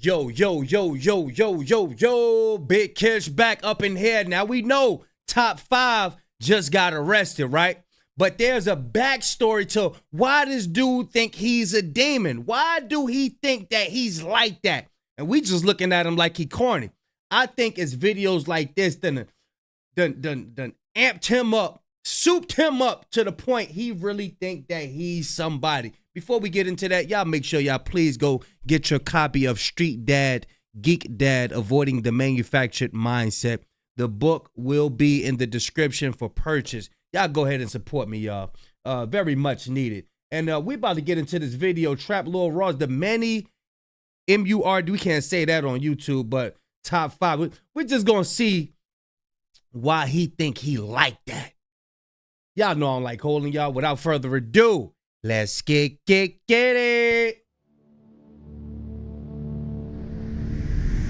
Yo, yo, yo, yo, yo, yo, yo, Big Kish back up in here. Now we know Top 5 just got arrested, right? But there's a backstory to why this dude think he's a demon. Why do he think that he's like that? And we just looking at him like he corny. I think it's videos like this done amped him up, souped him up to the point he really think that he's somebody. Before we get into that, y'all make sure y'all please go get your copy of Street Dad, Geek Dad, Avoiding the Manufactured Mindset. The book will be in the description for purchase. Y'all go ahead and support me, y'all. Very much needed. And we about to get into this video. Trap Lil Ross, the many MURD, we can't say that on YouTube, but Top 5. We're just going to see why he think he like that. Y'all know I'm like holding y'all. Without further ado, let's get it.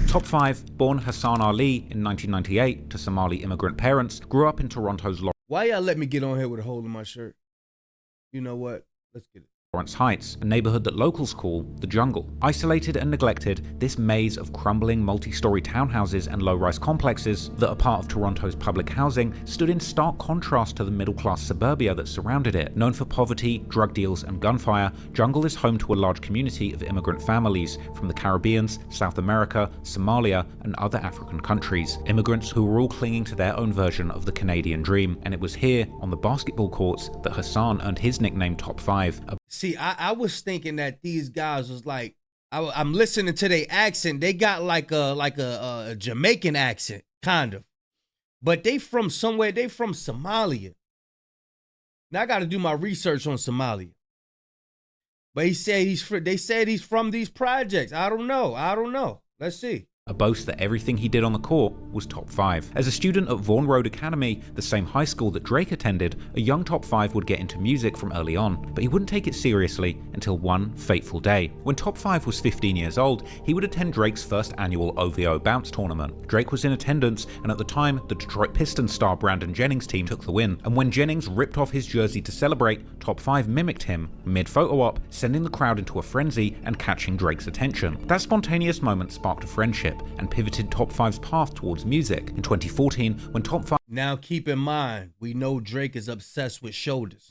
Top 5, born Hassan Ali in 1998 to Somali immigrant parents, grew up in Toronto's Why y'all let me get on here with a hole in my shirt? You know what? Let's get it. Lawrence Heights, a neighborhood that locals call the jungle. Isolated and neglected, this maze of crumbling multi-story townhouses and low-rise complexes that are part of Toronto's public housing stood in stark contrast to the middle-class suburbia that surrounded it. Known for poverty, drug deals, and gunfire, Jungle is home to a large community of immigrant families from the Caribbean, South America, Somalia, and other African countries. Immigrants who were all clinging to their own version of the Canadian dream. And it was here, on the basketball courts, that Hassan earned his nickname Top 5. See, I was thinking that these guys was like, I'm listening to their accent. They got like a Jamaican accent, kind of. But they from somewhere. They from Somalia. Now I got to do my research on Somalia. But they said he's from these projects. I don't know. Let's see. A boast that everything he did on the court was Top 5. As a student at Vaughan Road Academy, the same high school that Drake attended, a young Top 5 would get into music from early on, but he wouldn't take it seriously until one fateful day. When Top 5 was 15 years old, he would attend Drake's first annual OVO Bounce tournament. Drake was in attendance, and at the time, the Detroit Pistons star Brandon Jennings' team took the win. And when Jennings ripped off his jersey to celebrate, Top 5 mimicked him mid-photo op, sending the crowd into a frenzy and catching Drake's attention. That spontaneous moment sparked a friendship and pivoted Top 5's path towards music. In 2014, when Top 5... Now keep in mind, we know Drake is obsessed with shoulders.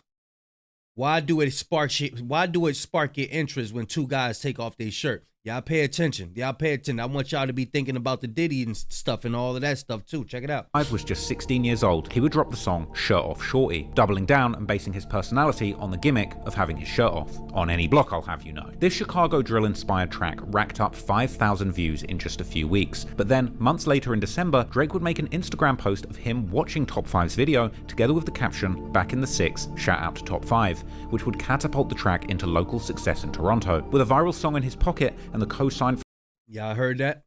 Why do it spark your interest when two guys take off their shirt? Y'all pay attention. I want y'all to be thinking about the Diddy and stuff and all of that stuff too. Check it out. 5 was just 16 years old. He would drop the song Shirt Off Shorty, doubling down and basing his personality on the gimmick of having his shirt off. On any block, I'll have you know. This Chicago drill-inspired track racked up 5,000 views in just a few weeks. But then, months later in December, Drake would make an Instagram post of him watching Top 5's video, together with the caption, "Back in the 6, shout out to Top 5, which would catapult the track into local success in Toronto. With a viral song in his pocket and the co-sign... Y'all heard that?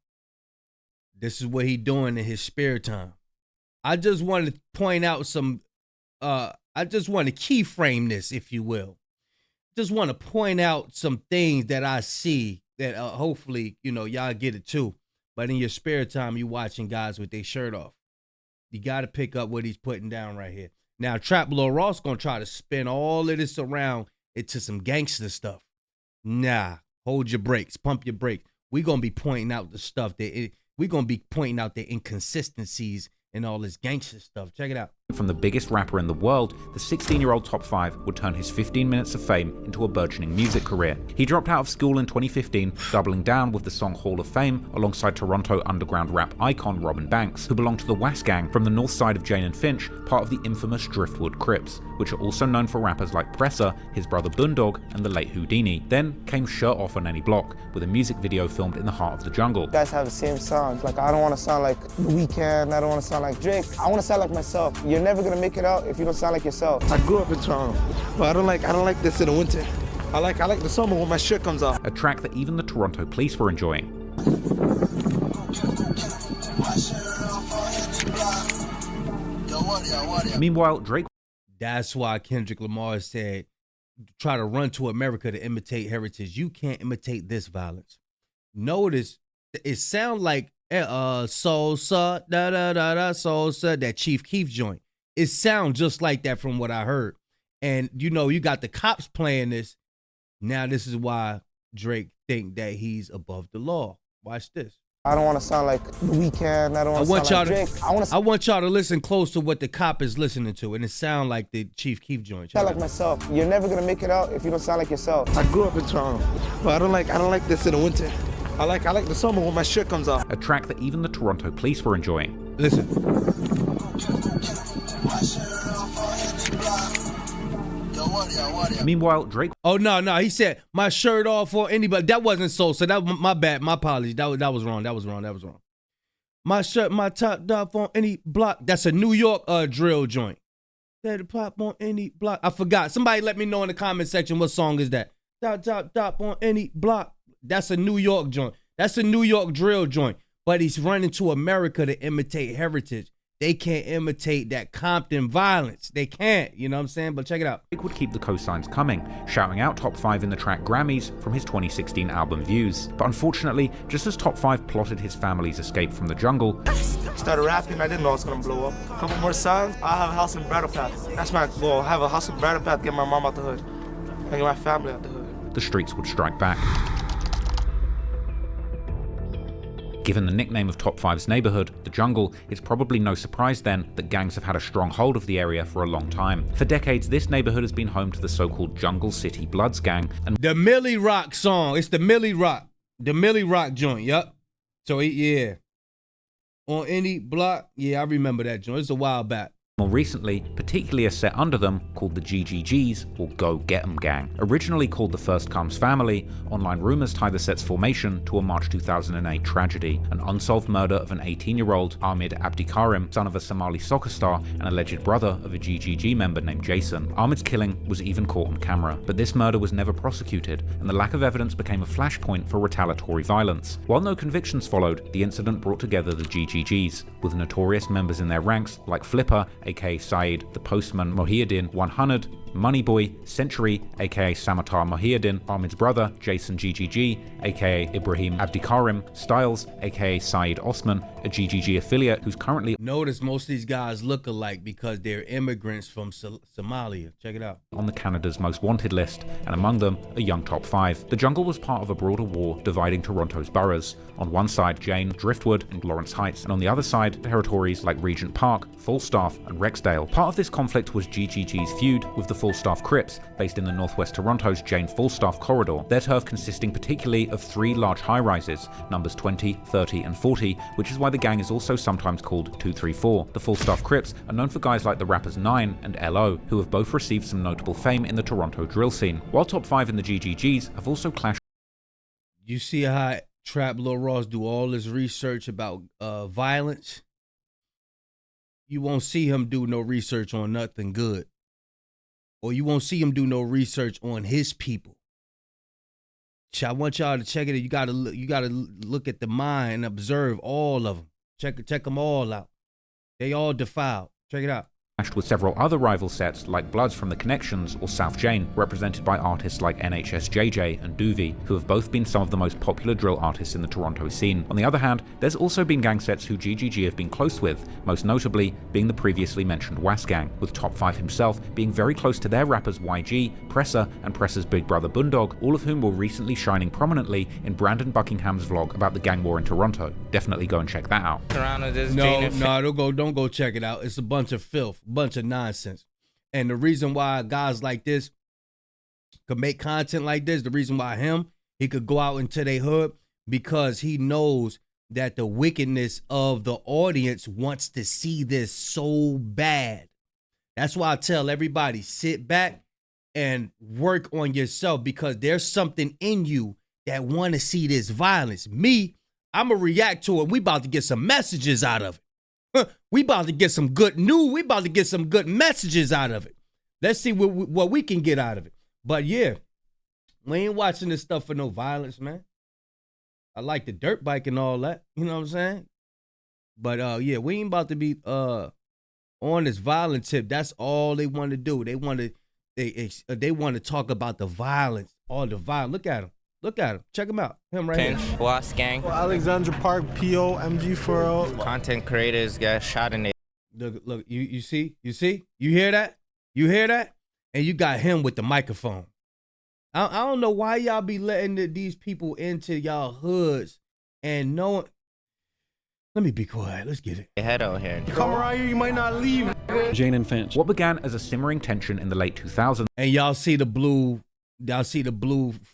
This is what he doing in his spare time. I just wanted to point out some, I just want to keyframe this, if you will. Just want to point out some things that I see that hopefully, you know, y'all get it too. But in your spare time, you watching guys with their shirt off. You got to pick up what he's putting down right here. Now, Trap Lil Ross going to try to spin all of this around into some gangster stuff. Nah. Hold your brakes, pump your brakes. We're going to be pointing out the stuff we're going to be pointing out the inconsistencies and all this gangster stuff. Check it out. From the biggest rapper in the world, the 16-year-old Top 5 would turn his 15 minutes of fame into a burgeoning music career. He dropped out of school in 2015, doubling down with the song Hall of Fame alongside Toronto underground rap icon Robin Banks, who belonged to the Was Gang from the north side of Jane and Finch, part of the infamous Driftwood Crips, which are also known for rappers like Pressa, his brother Boondog, and the late Houdini. Then came Shirt Off on Any Block, with a music video filmed in the heart of the jungle. You guys have the same sound. Like, I don't want to sound like The Weeknd, I don't want to sound like Drake. I want to sound like myself. You're never gonna make it out if you don't sound like yourself. I grew up in Toronto, but I don't like this in the winter. I like the summer when my shirt comes off. A track that even the Toronto police were enjoying. Meanwhile, Drake... That's why Kendrick Lamar said, try to run to America to imitate heritage. You can't imitate this violence. Notice, it sounds like Sosa, Sosa, that Chief Keef joint. It sounds just like that from what I heard. And, you know, you got the cops playing this. Now this is why Drake think that he's above the law. Watch this. I don't want to sound like The Weeknd. I don't want to sound like Drake. I want y'all to listen close to what the cop is listening to, and it sound like the Chief Keef joint. Sound like myself. You're never gonna make it out if you don't sound like yourself. I grew up in Toronto, but I don't like this in the winter. I like the summer when my shirt comes off. A track that even the Toronto police were enjoying. Listen. Meanwhile, Drake. Oh no, he said my shirt off for anybody. That wasn't so that was my bad. My apologies. That was wrong. That was wrong. My shirt, my top off on any block. That's a New York drill joint. That pop on any block. I forgot. Somebody let me know in the comment section what song is that. Top on any block. That's a New York joint. That's a New York drill joint. But he's running to America to imitate heritage. They can't imitate that Compton violence. They can't, you know what I'm saying? But check it out. Drake would keep the cosigns coming, shouting out Top 5 in the track Grammys from his 2016 album Views. But unfortunately, just as Top 5 plotted his family's escape from the jungle, Started rapping, I didn't know I was gonna blow up. A couple more songs, I'll have a house in Brattle Path. That's my goal. Have a house in Brattle Path, get my mom out the hood, and get my family out the hood. the streets would strike back. Given the nickname of Top 5's neighborhood, the jungle, it's probably no surprise then that gangs have had a strong hold of the area for a long time. For decades, this neighborhood has been home to the so-called Jungle City Bloods gang, and the Millie Rock song. It's the Millie Rock joint. Yup. So yeah, on any block. Yeah, I remember that joint. It's a while back. more recently, particularly a set under them called the GGGs, or Go Get 'Em Gang. Originally called the First Comes Family, online rumors tie the set's formation to a March 2008 tragedy, an unsolved murder of an 18-year-old Ahmed Abdikarim, son of a Somali soccer star and alleged brother of a GGG member named Jason. Ahmed's killing was even caught on camera, but this murder was never prosecuted, and the lack of evidence became a flashpoint for retaliatory violence. While no convictions followed, the incident brought together the GGGs, with notorious members in their ranks like Flipper, aka Saeed, the Postman Mohiuddin 100, Moneyboy, Century, aka Samatar Mohiuddin, Ahmed's brother, Jason GGG, aka Ibrahim Abdikarim, Styles, aka Saeed Osman, a GGG affiliate who's currently... Notice most of these guys look alike because they're immigrants from Somalia. Check it out. ...on the Canada's most wanted list, and among them, a young top 5. The jungle was part of a broader war dividing Toronto's boroughs. On one side, Jane, Driftwood, and Lawrence Heights, and on the other side, territories like Regent Park, Falstaff, and Rexdale. Part of this conflict was GGG's feud with the Falstaff Crips, based in the northwest Toronto's Jane-Falstaff corridor, their turf consisting particularly of 3 large high-rises, numbers 20, 30, and 40, which is why the gang is also sometimes called 234. The Falstaff Crips are known for guys like the rappers 9 and LO, who have both received some notable fame in the Toronto drill scene, while Top 5 and the GGGs have also clashed. You see how Trap Lil Ross do all this research about violence? You won't see him do no research on nothing good. Or you won't see him do no research on his people. I want y'all to check it. You gotta look at the mind and observe all of them. Check them all out. They all defiled. Check it out. With several other rival sets like Bloods from the Connections or South Jane, represented by artists like NHSJJ and Doovie, who have both been some of the most popular drill artists in the Toronto scene. On the other hand, there's also been gang sets who GGG have been close with, most notably being the previously mentioned Was Gang, with Top 5 himself being very close to their rappers YG, Presser, and Presser's big brother Boondog, all of whom were recently shining prominently in Brandon Buckingham's vlog about the gang war in Toronto. Definitely go and check that out. Don't go check it out. It's a bunch of filth. Bunch of nonsense. And the reason why guys like this could make content like this, the reason why he could go out into their hood, because he knows that the wickedness of the audience wants to see this so bad. That's why I tell everybody, sit back and work on yourself, because there's something in you that want to see this violence. Me, I'm going to react to it. We about to get some messages out of it. We about to get some good news. We about to get some good messages out of it. Let's see what we can get out of it. But yeah, we ain't watching this stuff for no violence, man. I like the dirt bike and all that. You know what I'm saying? But yeah, we ain't about to be on this violent tip. That's all they want to do. They want to talk about the violence, all the violence. Look at them. Look at him. Check him out. Him right here. Was Gang. Alexandra Park, PO, MG4L. Content creators get shot in the... Look, you see? You hear that? You hear that? And you got him with the microphone. I don't know why y'all be letting these people into y'all hoods and no, let me be quiet. Let's get it. Head out here. Come around here, you might not leave. Jane and Finch. What began as a simmering tension in the late 2000s And y'all see the blue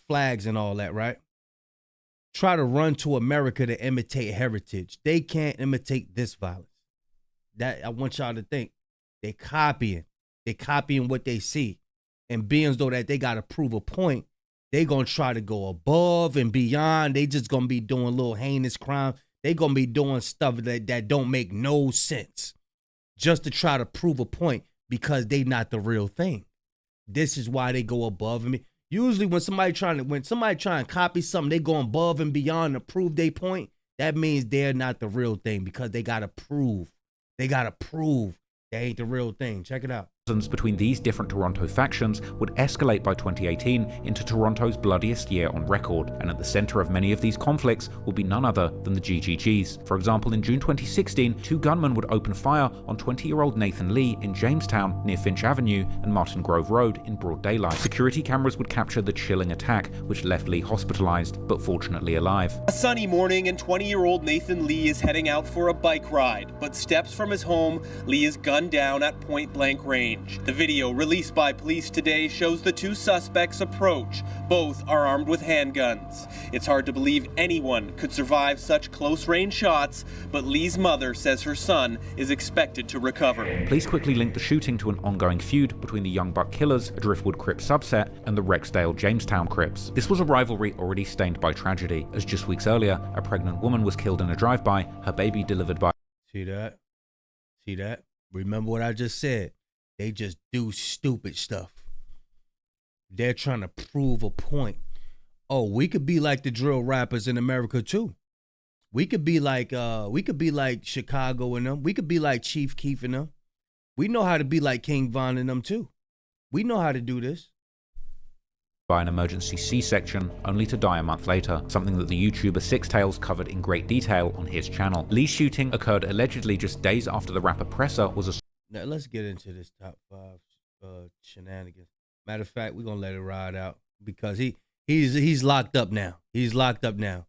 flags and all that, right? Try to run to America to imitate heritage. They can't imitate this violence. That I want y'all to think. They copying what they see. And being as though that they got to prove a point, they going to try to go above and beyond. They just going to be doing little heinous crimes. They going to be doing stuff that don't make no sense just to try to prove a point because they not the real thing. This is why they go above and usually when somebody trying to copy something, they go above and beyond to prove their point. That means they're not the real thing because they got to prove. They got to prove they ain't the real thing. Check it out. between these different Toronto factions would escalate by 2018 into Toronto's bloodiest year on record, and at the center of many of these conflicts will be none other than the GGGs. For example, in June 2016, two gunmen would open fire on 20-year-old Nathan Lee in Jamestown near Finch Avenue and Martin Grove Road in broad daylight. Security cameras would capture the chilling attack, which left Lee hospitalized, but fortunately alive. A sunny morning and 20-year-old Nathan Lee is heading out for a bike ride, but steps from his home, Lee is gunned down at point-blank range. The video released by police today shows the two suspects approach. Both are armed with handguns. It's hard to believe anyone could survive such close-range shots, but Lee's mother says her son is expected to recover. Police quickly linked the shooting to an ongoing feud between the Young Buck Killers, a Driftwood Crip subset, and the Rexdale Jamestown Crips. This was a rivalry already stained by tragedy, as just weeks earlier, a pregnant woman was killed in a drive-by, her baby delivered by... See that? See that? Remember what I just said. They just do stupid stuff. They're trying to prove a point. Oh, we could be like the drill rappers in America too. We could be like Chicago and them. We could be like Chief Keef and them. We know how to be like King Von and them too. We know how to do this. By an emergency C-section, only to die a month later, something that the YouTuber Six Tails covered in great detail on his channel. Lee's shooting occurred allegedly just days after the rapper Presser was Now let's get into this top five shenanigans. Matter of fact, we're gonna let it ride out because he's locked up now. He's locked up now.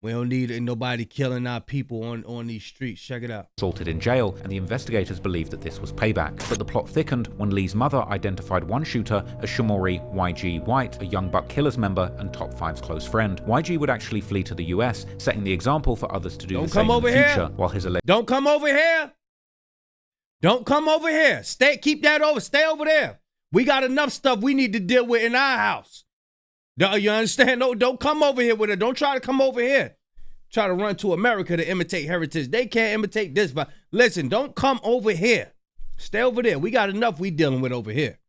We don't need nobody killing our people on these streets. Check it out. assaulted in jail, and the investigators believed that this was payback. But the plot thickened when Lee's mother identified one shooter as Shamori YG White, a Young Buck Killers member and Top 5's close friend. YG would actually flee to the US, setting the example for others to do the same in the future, while his alleged... Don't come over here. Don't come over here. Keep that over. Stay over there. We got enough stuff we need to deal with in our house. You understand? No, don't come over here with it. Don't try to come over here. Try to run to America to imitate heritage. They can't imitate this. But listen, don't come over here. Stay over there. We got enough we dealing with over here.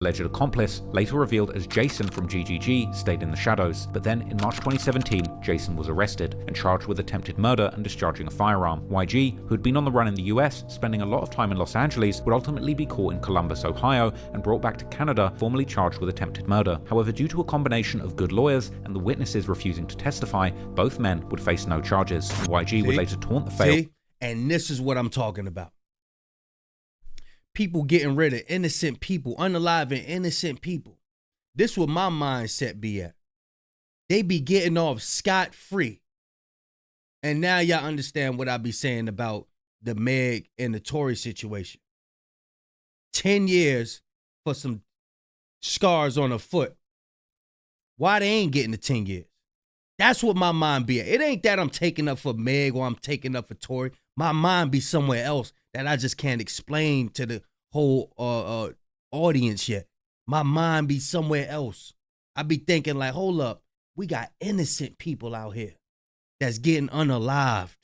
Alleged accomplice, later revealed as Jason from GGG, stayed in the shadows. But then, in March 2017, Jason was arrested and charged with attempted murder and discharging a firearm. YG, who had been on the run in the US, spending a lot of time in Los Angeles, would ultimately be caught in Columbus, Ohio, and brought back to Canada, formally charged with attempted murder. However, due to a combination of good lawyers and the witnesses refusing to testify, both men would face no charges. And YG would later taunt the failed... And this is what I'm talking about. People getting rid of innocent people, unaliving innocent people. This what my mindset be at. They be getting off scot-free. And now y'all understand what I be saying about the Meg and the Tory situation. 10 years for some scars on a foot. Why they ain't getting the 10 years? That's what my mind be at. It ain't that I'm taking up for Meg or I'm taking up for Tory. My mind be somewhere else that I just can't explain to the whole audience yet. My mind be somewhere else. I be thinking like, hold up, we got innocent people out here that's getting unalived.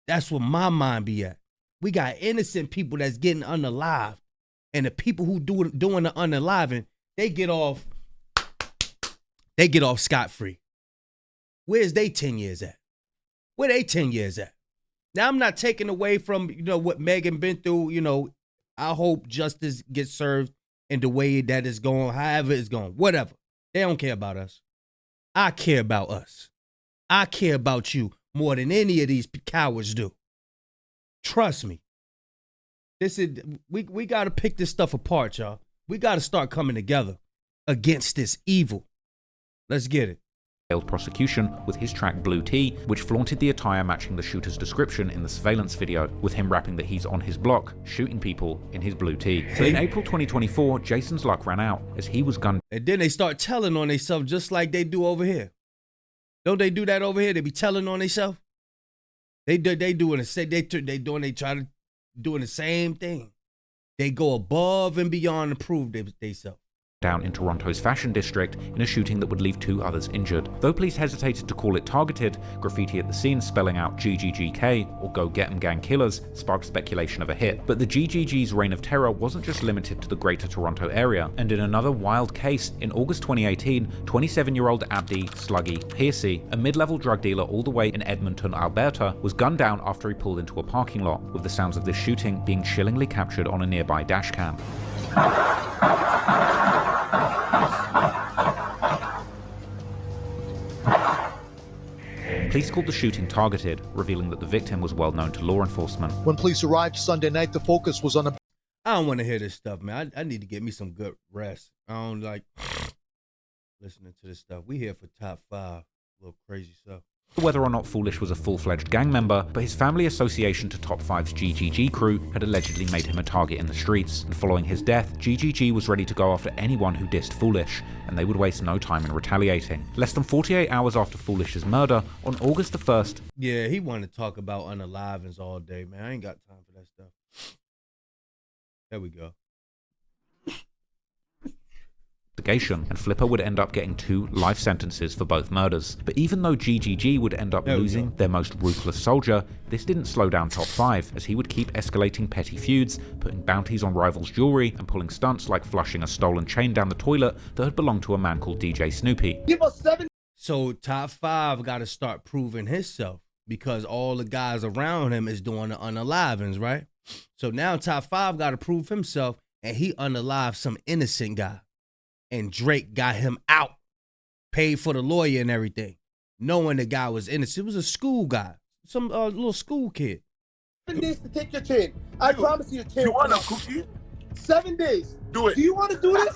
That's what my mind be at. We got innocent people that's getting unalived. And the people who doing the unaliving, they get off scot-free. Where's they 10 years at? Where they 10 years at? Now, I'm not taking away from, what Megan been through. I hope justice gets served in the way that it's going, however it's going, whatever. They don't care about us. I care about us. I care about you more than any of these cowards do. Trust me. We got to pick this stuff apart, y'all. We got to start coming together against this evil. Let's get it. prosecution with his track Blue Tea, which flaunted the attire matching the shooter's description in the surveillance video, with him rapping that he's on his block, shooting people in his blue tee. So in April 2024, Jason's luck ran out as he was gunned. And then they start telling on themselves just like they do over here. Don't they do that over here? They be telling on themselves. They try to doing the same thing. They go above and beyond to prove themselves. Down in Toronto's fashion district in a shooting that would leave 2 others injured. Though police hesitated to call it targeted, graffiti at the scene spelling out GGGK or Go Get 'em Gang Killers sparked speculation of a hit. But the GGG's reign of terror wasn't just limited to the greater Toronto area, and in another wild case, in August 2018, 27-year-old Abdi Sluggy Piercy, a mid-level drug dealer all the way in Edmonton, Alberta, was gunned down after he pulled into a parking lot, with the sounds of this shooting being chillingly captured on a nearby dash cam. Police called the shooting targeted, revealing that the victim was well known to law enforcement. When police arrived Sunday night, the focus was on a... I don't want to hear this stuff, man. I need to get me some good rest. I don't like listening to this stuff. We here for Top 5, little crazy stuff. Whether or not Foolish was a full-fledged gang member, but his family association to Top 5's GGG crew had allegedly made him a target in the streets, and following his death, GGG was ready to go after anyone who dissed Foolish, and they would waste no time in retaliating. Less than 48 hours after Foolish's murder, on August the 1st... Yeah, he wanted to talk about unalivings all day, man. I ain't got time for that stuff. There we go. And Flipper would end up getting 2 life sentences for both murders. But even though GGG would end up losing their most ruthless soldier, this didn't slow down Top 5, as he would keep escalating petty feuds, putting bounties on rivals' jewelry, and pulling stunts like flushing a stolen chain down the toilet that had belonged to a man called DJ Snoopy. So Top 5 got to start proving himself, because all the guys around him is doing the unalivings, right? So now Top 5 got to prove himself, and he unalived some innocent guy. And Drake got him out, paid for the lawyer and everything, knowing the guy was innocent. It was a school guy, some little school kid. 7 days to take your chain. I promise you, chain. You want a cookie? 7 days. Do it. Do you want to do this?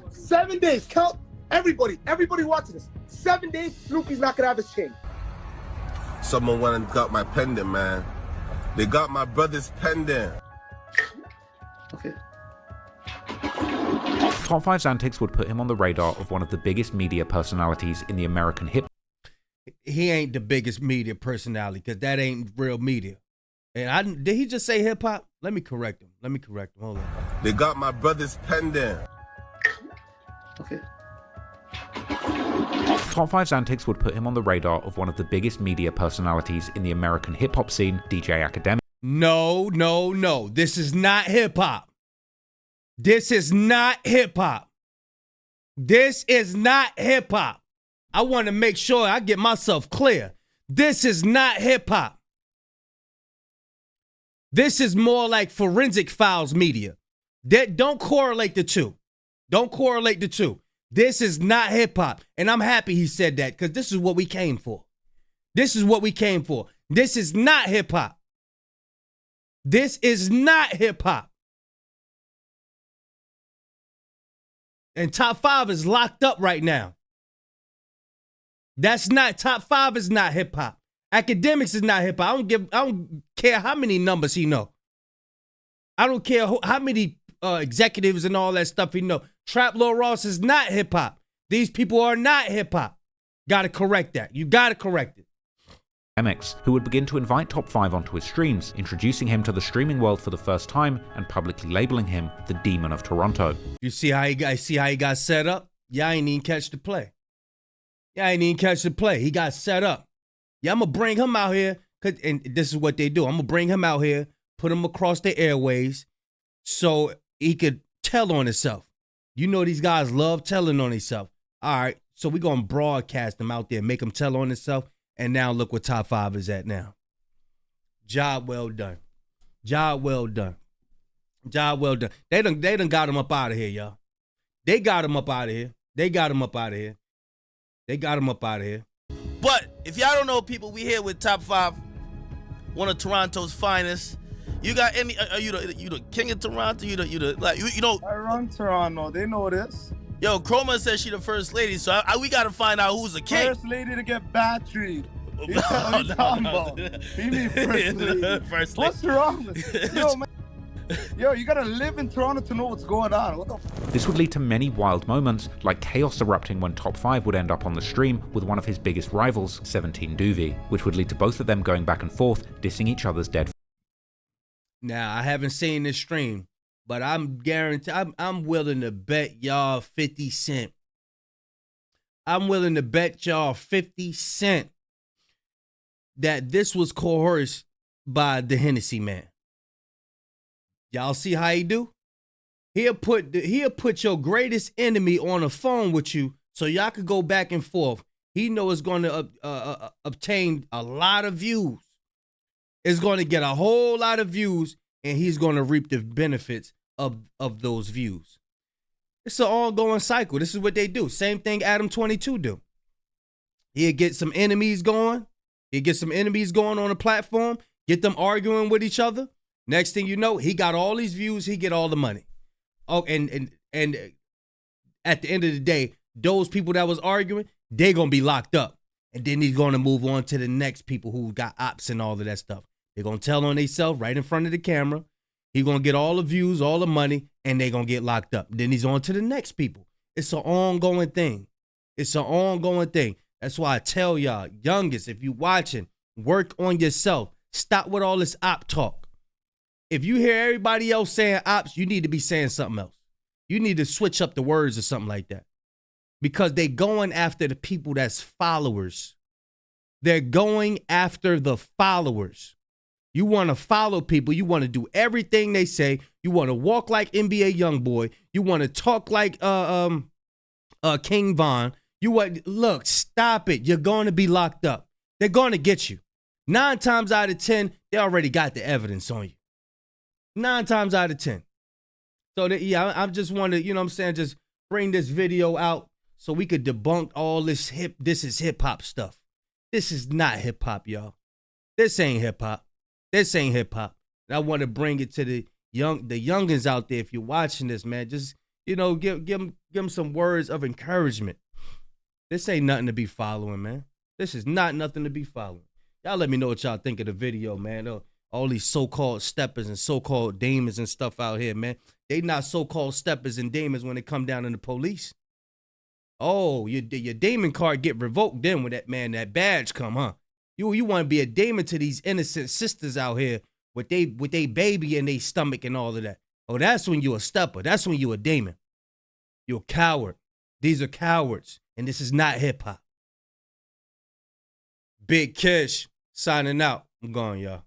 7 days. Count everybody. Everybody watching this. 7 days. Snoopy's not gonna have his chain. Someone went and got my pendant, man. They got my brother's pendant. Okay. Top 5's antics would put him on the radar of one of the biggest media personalities in the American hip. He ain't the biggest media personality, because that ain't real media. And did he just say hip hop? Let me correct him. Hold on. They got my brother's pendant. Okay. Top 5's antics would put him on the radar of one of the biggest media personalities in the American hip hop scene, DJ Academic. No. This is not hip hop. This is not hip hop. This is not hip hop. I want to make sure I get myself clear. This is not hip hop. This is more like forensic files media. Don't correlate the two. This is not hip hop. And I'm happy he said that, because this is what we came for. This is not hip hop. This is not hip hop. And Top 5 is locked up right now. Top 5 is not hip hop. Academics is not hip hop. I don't care how many numbers he know. I don't care how many executives and all that stuff he know. Trap Lil Ross is not hip hop. These people are not hip hop. Gotta correct that. You gotta correct it. MX, who would begin to invite Top 5 onto his streams, introducing him to the streaming world for the first time and publicly labeling him the Demon of Toronto. You see how he got set up? Y'all ain't even catch the play. He got set up. Yeah, I'm gonna bring him out here, and this is what they do. I'm gonna bring him out here, put him across the airways, so he could tell on himself. You know these guys love telling on themselves. All right, so we're gonna broadcast him out there, make him tell on himself. And now look where Top 5 is at now. Job well done. They done got him up out of here, y'all. They got him up out of here. But if y'all don't know people, we here with Top 5, one of Toronto's finest. You got any? Are you the king of Toronto? You know? I run Toronto. They know this. Yo, Chroma says she the first lady, so we gotta find out who's the king. First lady to get battered. He mean first lady. First lady. What's wrong with yo, man? Yo, you gotta live in Toronto to know what's going on. What the This would lead to many wild moments, like chaos erupting when Top 5 would end up on the stream with one of his biggest rivals, 17doovie, which would lead to both of them going back and forth, dissing each other's dead. Now, I haven't seen this stream, but I'm guaranteed, I'm willing to bet y'all 50 cent. I'm willing to bet y'all 50 cent that this was coerced by the Hennessy man. Y'all see how he do? He'll put your greatest enemy on the phone with you so y'all could go back and forth. He know it's going to obtain a lot of views. It's going to get a whole lot of views, and he's going to reap the benefits of those views. It's an ongoing cycle. This is what they do. Same thing Adam 22 do. He'll get some enemies going. He'll get some enemies going on the platform, get them arguing with each other. Next thing you know, he got all these views, he get all the money. Oh, and at the end of the day, those people that was arguing, they gonna be locked up. And then he's gonna move on to the next people who got ops and all of that stuff. They're gonna tell on themselves right in front of the camera. He's gonna get all the views, all the money, and they gonna get locked up. Then he's on to the next people. It's an ongoing thing. It's an ongoing thing. That's why I tell y'all, youngest, if you watching, work on yourself. Stop with all this op talk. If you hear everybody else saying ops, you need to be saying something else. You need to switch up the words or something like that. Because they going after the people that's followers. They're going after the followers. You want to follow people. You want to do everything they say. You want to walk like NBA Youngboy. You want to talk like King Von. Look, stop it. You're going to be locked up. They're going to get you. 9 times out of 10, they already got the evidence on you. 9 times out of 10. So, I just want to, you know what I'm saying, just bring this video out so we could debunk all this is hip-hop stuff. This is not hip-hop, y'all. This ain't hip-hop. This ain't hip-hop. And I want to bring it to the youngins out there. If you're watching this, man, just, you know, give them some words of encouragement. This ain't nothing to be following, man. This is not nothing to be following. Y'all let me know what y'all think of the video, man. All these so-called steppers and so-called demons and stuff out here, man. They not so-called steppers and demons when they come down in the police. Oh, your demon card get revoked then when that badge come, huh? You want to be a demon to these innocent sisters out here with they baby in their stomach and all of that. Oh, that's when you a stepper. That's when you a demon. You're a coward. These are cowards, and this is not hip-hop. Big Kish signing out. I'm gone, y'all.